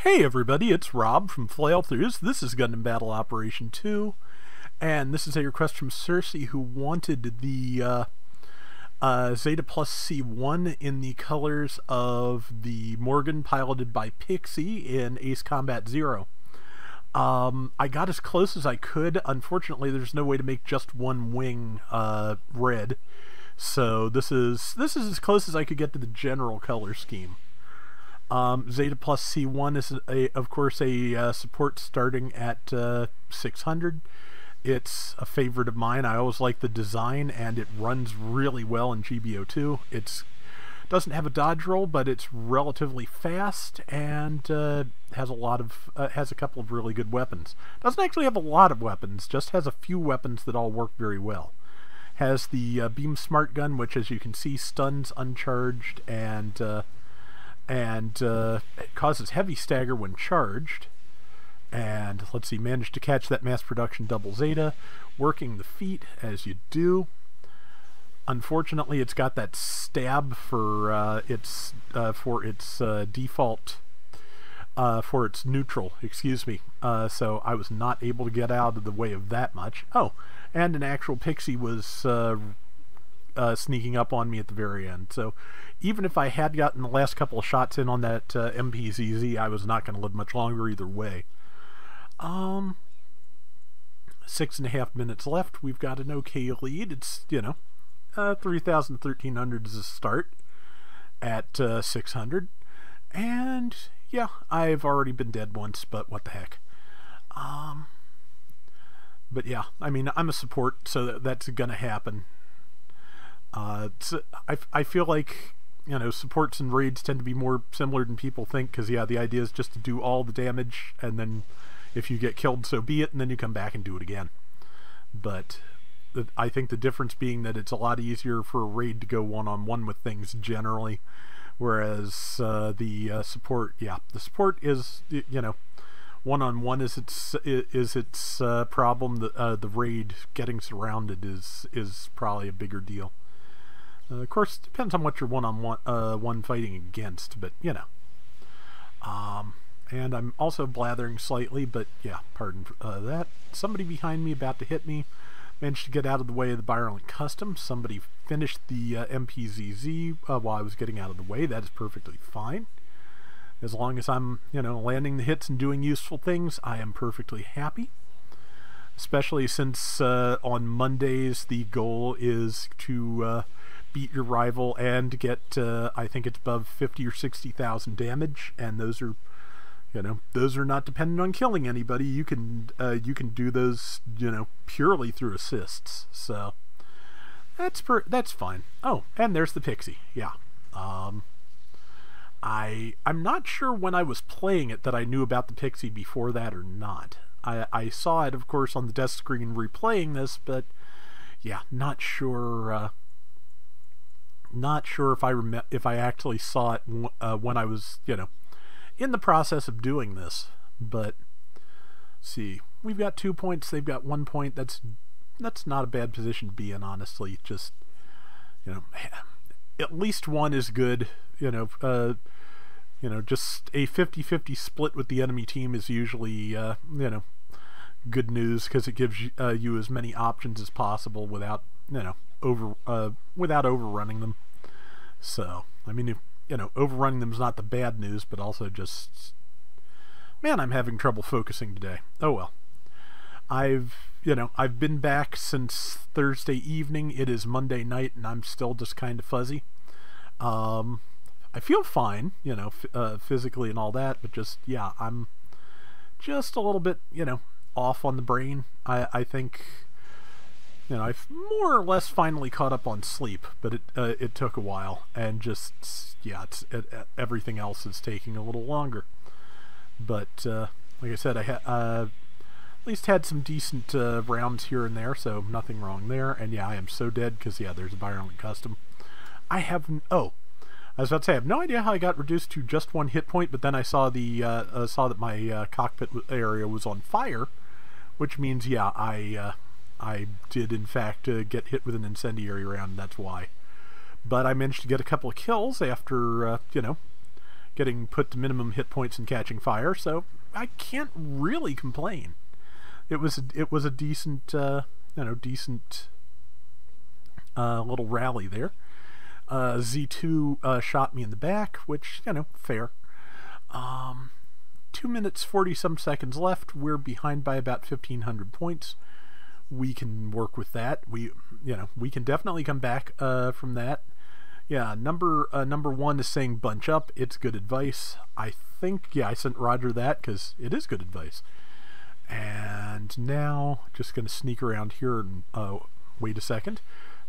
Hey everybody, it's Rob from Flailthroughs. This is Gundam Battle Operation 2, and this is a request from Cersei, who wanted the Zetaplus C1 in the colors of the Morgan piloted by Pixy in Ace Combat Zero. I got as close as I could. Unfortunately, there's no way to make just one wing red, so this is as close as I could get to the general color scheme. Zetaplus C1 is, of course, a support starting at 600. It's a favorite of mine. I always like the design, and it runs really well in GBO2. It doesn't have a dodge roll, but it's relatively fast and has a couple of really good weapons. Doesn't actually have a lot of weapons, just has a few weapons that all work very well. Has the beam smart gun, which, as you can see, stuns uncharged and it causes heavy stagger when charged. And let's see, managed to catch that mass production double Zeta, working the feet as you do. Unfortunately, it's got that stab for its default for its neutral. Excuse me. So I was not able to get out of the way of that much. Oh, and an actual Pixie was sneaking up on me at the very end. So even if I had gotten the last couple of shots in on that MPZZ, I was not going to live much longer either way. 6.5 minutes left. We've got an okay lead. It's, 3,000 to 1,300 is a start at 600. And yeah, I've already been dead once, but what the heck. But yeah, I mean, I'm a support, so that's going to happen. I feel like, supports and raids tend to be more similar than people think, because yeah, the idea is just to do all the damage, and then if you get killed, so be it, and then you come back and do it again. But I think the difference being that it's a lot easier for a raid to go one-on-one with things generally, whereas the support, yeah, the support is, one-on-one is its problem. The raid getting surrounded is probably a bigger deal. Of course, it depends on what you're one fighting against, but and I'm also blathering slightly, but yeah, pardon that. Somebody behind me about to hit me. Managed to get out of the way of the virulent custom. Somebody finished the MPZZ while I was getting out of the way. That is perfectly fine. As long as I'm, landing the hits and doing useful things, I am perfectly happy. Especially since on Mondays the goal is to beat your rival and get, I think it's above 50 or 60,000 damage, and those are, those are not dependent on killing anybody. You can do those, purely through assists. So that's fine. Oh, and there's the Pixie. Yeah. I'm not sure when I was playing it that I knew about the Pixie before that or not. I saw it, of course, on the desk screen replaying this, but yeah, not sure. Not sure if I actually saw it when I was, in the process of doing this. But see, we've got 2 points. They've got 1 point. That's not a bad position to be in, honestly. Just at least one is good. Just a 50-50 split with the enemy team is usually, good news, because it gives you as many options as possible without, without overrunning them. So, I mean, overrunning them is not the bad news, but also just, man, I'm having trouble focusing today. Oh well. I've been back since Thursday evening. It is Monday night, and I'm still just kind of fuzzy. I feel fine, physically and all that, but just, yeah, I'm just a little bit, off on the brain. I think, I've more or less finally caught up on sleep, but it took a while, and just, yeah, everything else is taking a little longer. But, like I said, I at least had some decent rounds here and there, so nothing wrong there. And yeah, I am so dead, because, yeah, there's a virulent custom. I was about to say, I have no idea how I got reduced to just 1 hit point, but then I saw that my cockpit area was on fire, which means, yeah, I did in fact get hit with an incendiary round, and that's why. But I managed to get a couple of kills after, getting put to minimum hit points and catching fire, so I can't really complain. It was a decent, decent little rally there. Z2 shot me in the back, which, fair. 2 minutes 40 some seconds left. We're behind by about 1,500 points. We can work with that. We can definitely come back from that. Yeah, number one is saying bunch up. It's good advice. I think, I sent Roger that because it is good advice. And now, just going to sneak around here and wait a second.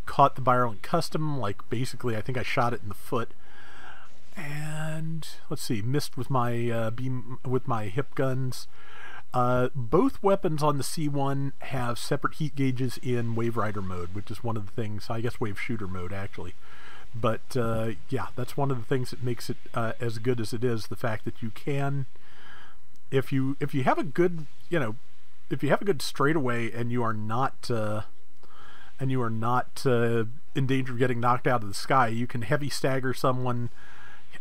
Caught the Violent Custom, like basically I think I shot it in the foot. And let's see, missed with my beam with my hip guns. Both weapons on the C1 have separate heat gauges in Wave Rider mode, which is one of the things, I guess Wave Shooter mode actually. But yeah, that's one of the things that makes it as good as it is. The fact that you can, if you have a good, if you have a good straightaway and you are not in danger of getting knocked out of the sky, you can heavy stagger someone.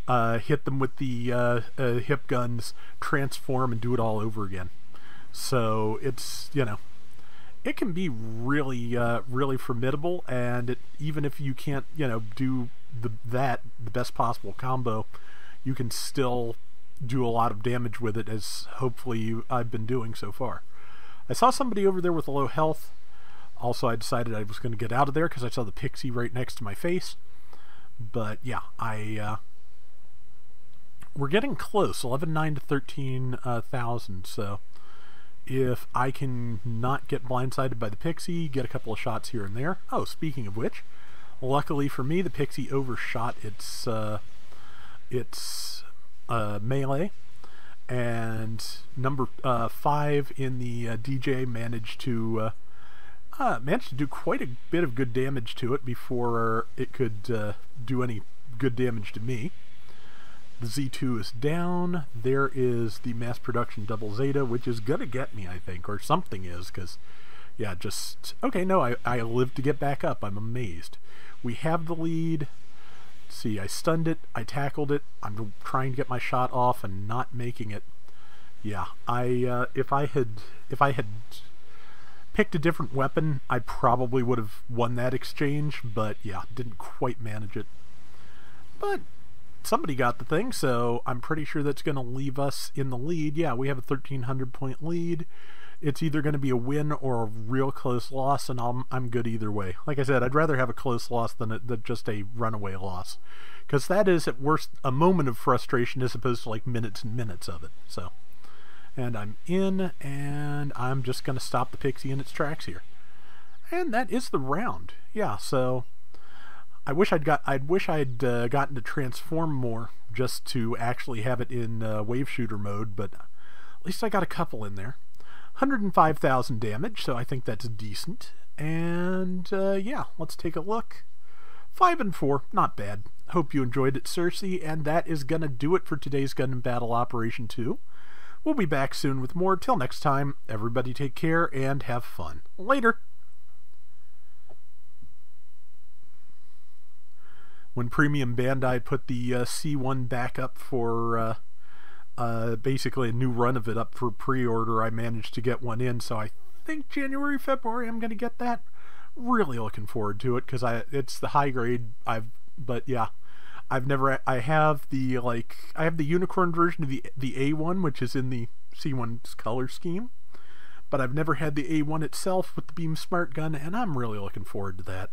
Hit them with the hip guns, transform, and do it all over again. So it's, it can be really, really formidable. And even if you can't, do the best possible combo, you can still do a lot of damage with it, as hopefully I've been doing so far. I saw somebody over there with a low health. Also, I decided I was going to get out of there because I saw the Pixy right next to my face. But yeah, we're getting close, 11,900 to 13,000, so if I can not get blindsided by the Pixy, get a couple of shots here and there. Oh, speaking of which, luckily for me, the Pixy overshot its melee, and number 5 in the DJ managed to do quite a bit of good damage to it before it could do any good damage to me. The Z2 is down. There is the mass production double Zeta, which is gonna get me, I think, or something is, because, yeah, just, okay, no, I lived to get back up. I'm amazed. We have the lead. Let's see, I stunned it, I tackled it, I'm trying to get my shot off and not making it. Yeah, if I had picked a different weapon, I probably would have won that exchange, but yeah, didn't quite manage it. But somebody got the thing, so I'm pretty sure that's going to leave us in the lead. Yeah, we have a 1,300 point lead. It's either going to be a win or a real close loss, and I'm good either way. Like I said, I'd rather have a close loss than just a runaway loss, because that is at worst a moment of frustration as opposed to like minutes and minutes of it. So, and I'm in, and I'm just going to stop the Pixy in its tracks here, and that is the round. Yeah, so I wish I'd gotten to transform more just to actually have it in Wave Shooter mode, but at least I got a couple in there. 105,000 damage, so I think that's decent. And yeah, let's take a look. 5 and 4, not bad. Hope you enjoyed it, Cersei, and that is gonna do it for today's Gundam Battle Operation 2. We'll be back soon with more. Till next time, everybody take care and have fun. Later! When Premium Bandai put the C1 back up for basically a new run of it up for pre-order, I managed to get one in, so I think January, February I'm going to get that. Really looking forward to it, because it's the high grade. But yeah, I have the unicorn version of the A1, which is in the C1's color scheme, but I've never had the A1 itself with the Beam Smart Gun, and I'm really looking forward to that.